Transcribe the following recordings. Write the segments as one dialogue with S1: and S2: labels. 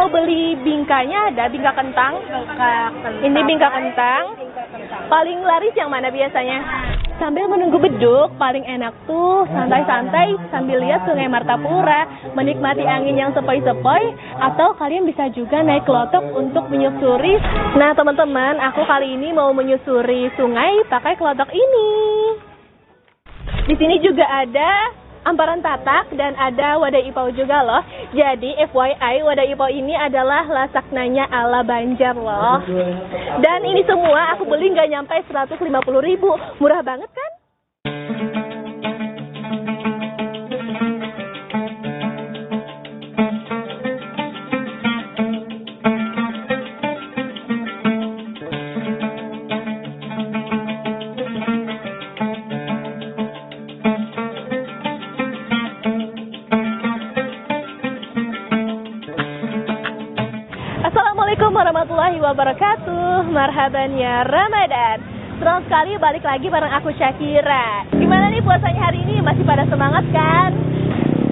S1: mau beli bingkanya ada, bingka kentang. Ini bingka kentang. Paling laris yang mana biasanya? Sambil menunggu beduk, paling enak tuh santai-santai sambil lihat Sungai Martapura, menikmati angin yang sepoi-sepoi, atau kalian bisa juga naik kelotok untuk menyusuri. Nah teman-teman, aku kali ini mau menyusuri sungai pakai kelotok ini. Di sini juga ada amparan tatak dan ada wadah ipau juga loh. Jadi FYI, wadah ipau ini adalah lasaknanya ala Banjar loh. Dan ini semua aku beli nggak nyampe 150.000. Murah banget kan? Assalamualaikum warahmatullahi wabarakatuh. Marhaban ya Ramadan. Senang sekali balik lagi bareng aku Syakira. Gimana nih puasanya hari ini? Masih pada semangat kan?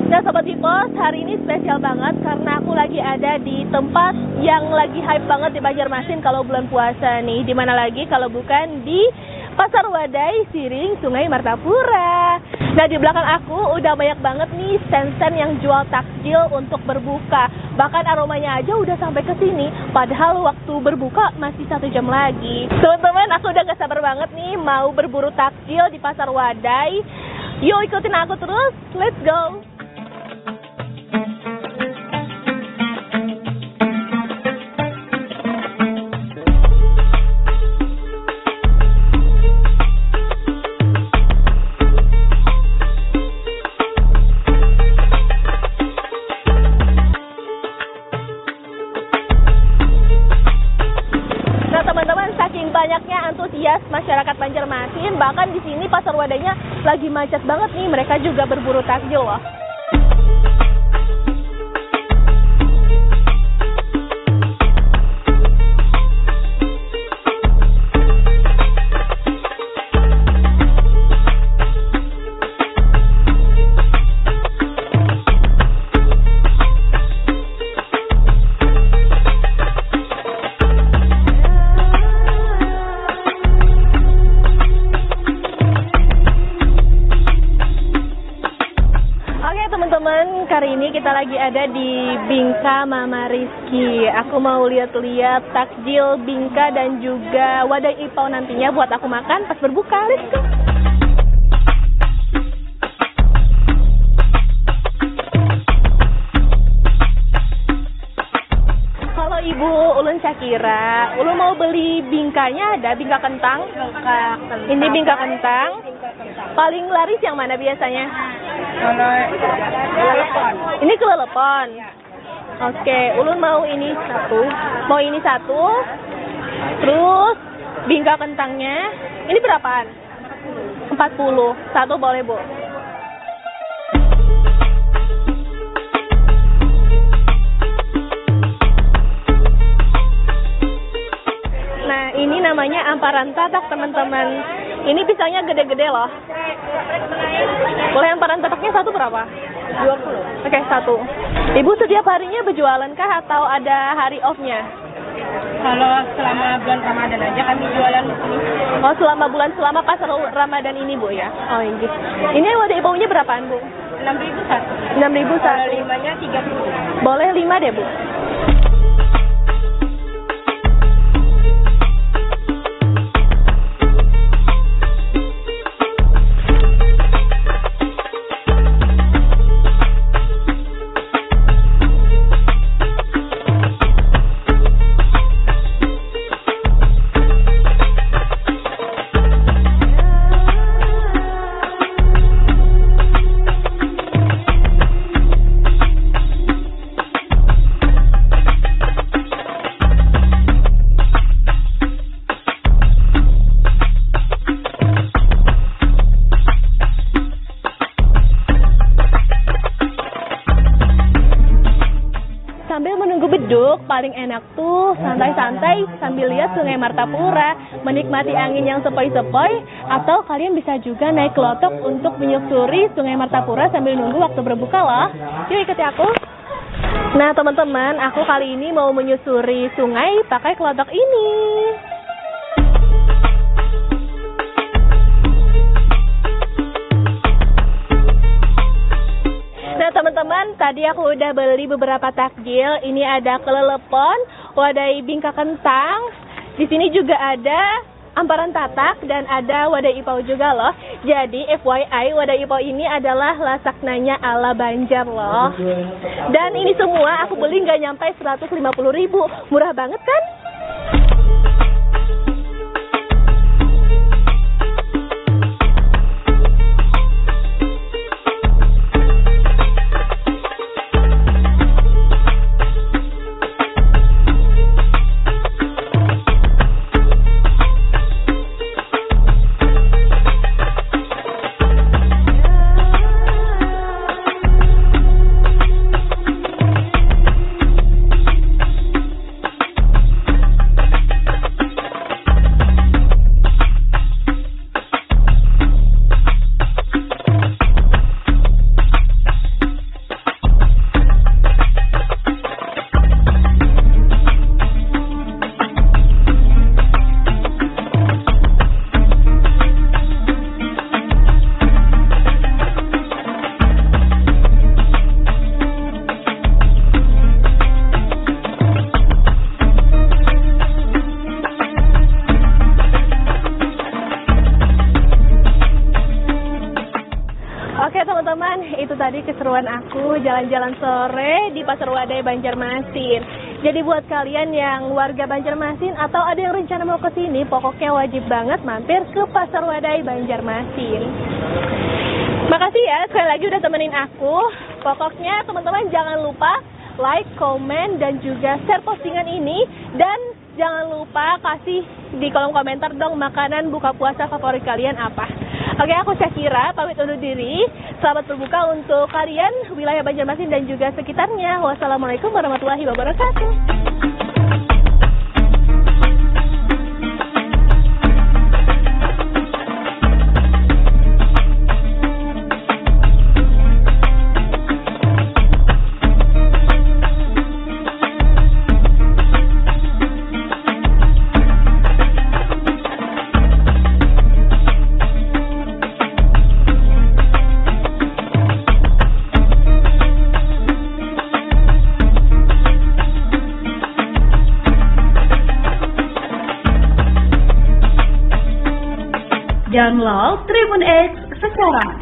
S1: Nah Sobat Hipos, hari ini spesial banget karena aku lagi ada di tempat yang lagi hype banget di Banjarmasin kalau bulan puasa nih. Dimana lagi kalau bukan di Pasar Wadai Siring Sungai Martapura. Nah di belakang aku udah banyak banget nih stand-stand yang jual takjil untuk berbuka. Bahkan aromanya aja udah sampai ke sini. Padahal waktu berbuka masih 1 jam lagi. Teman-teman, aku udah gak sabar banget nih mau berburu takjil di Pasar Wadai. Yuk ikutin aku terus, let's go. Banyaknya antusias masyarakat Banjarmasin, bahkan di sini pasar wadahnya lagi macet banget nih. Mereka juga berburu takjil loh. Teman-teman, kali ini kita lagi ada di Bingka Mama Rizky. Aku mau lihat-lihat takjil bingka dan juga wadah ipau nantinya buat aku makan pas berbuka. Let's go. Halo Ibu, Ulun Syakira. Ulun mau beli bingkanya ada, bingka kentang. Ini bingka kentang. Paling laris yang mana biasanya? Ini kelelepon. Oke, Ulun mau ini satu. Mau ini satu. Terus bingka kentangnya. Ini berapaan? 40. Satu boleh, Bu. Nah, ini namanya amparan tatak, teman-teman. Ini pisangnya gede-gede loh. Boleh amparan tataknya satu berapa? 20. Oke, satu. Ibu setiap harinya berjualan kah atau ada hari off-nya?
S2: Kalau selama bulan Ramadan aja kami jualan di sini.
S1: Oh, selama pasar Ramadan ini, Bu ya? Oh, ini. Ini wadah ipaunya berapaan, Bu?
S2: 6.000 satu.
S1: 6.000 satu.
S2: Kalau 5-nya 30.
S1: Boleh 5 deh, Bu. Sambil menunggu beduk, paling enak tuh santai-santai sambil lihat Sungai Martapura, menikmati angin yang sepoi-sepoi, atau kalian bisa juga naik kelotok untuk menyusuri Sungai Martapura sambil nunggu waktu berbuka loh. Yuk ikuti aku. Nah teman-teman, aku kali ini mau menyusuri sungai pakai kelotok ini. Nah teman-teman, tadi aku udah beli beberapa takjil. Ini ada kelelepon, wadai bingka kentang. Di sini juga ada amparan tatak dan ada wadai ipau juga loh. Jadi FYI, wadai ipau ini adalah lasaknanya ala Banjar loh. Dan ini semua aku beli nggak nyampe 150.000. Murah banget kan? Oke teman-teman, itu tadi keseruan aku jalan-jalan sore di Pasar Wadai Banjarmasin. Jadi buat kalian yang warga Banjarmasin atau ada yang rencana mau ke sini, pokoknya wajib banget mampir ke Pasar Wadai Banjarmasin. Makasih ya sekali lagi udah temenin aku. Pokoknya teman-teman jangan lupa like, komen, dan juga share postingan ini. Dan jangan lupa kasih di kolom komentar dong makanan buka puasa favorit kalian apa. Oke, aku Syakira, pamit undur diri. Selamat berbuka untuk kalian wilayah Banjarmasin dan juga sekitarnya. Wassalamualaikum warahmatullahi wabarakatuh.
S3: Download Tribun X sekarang.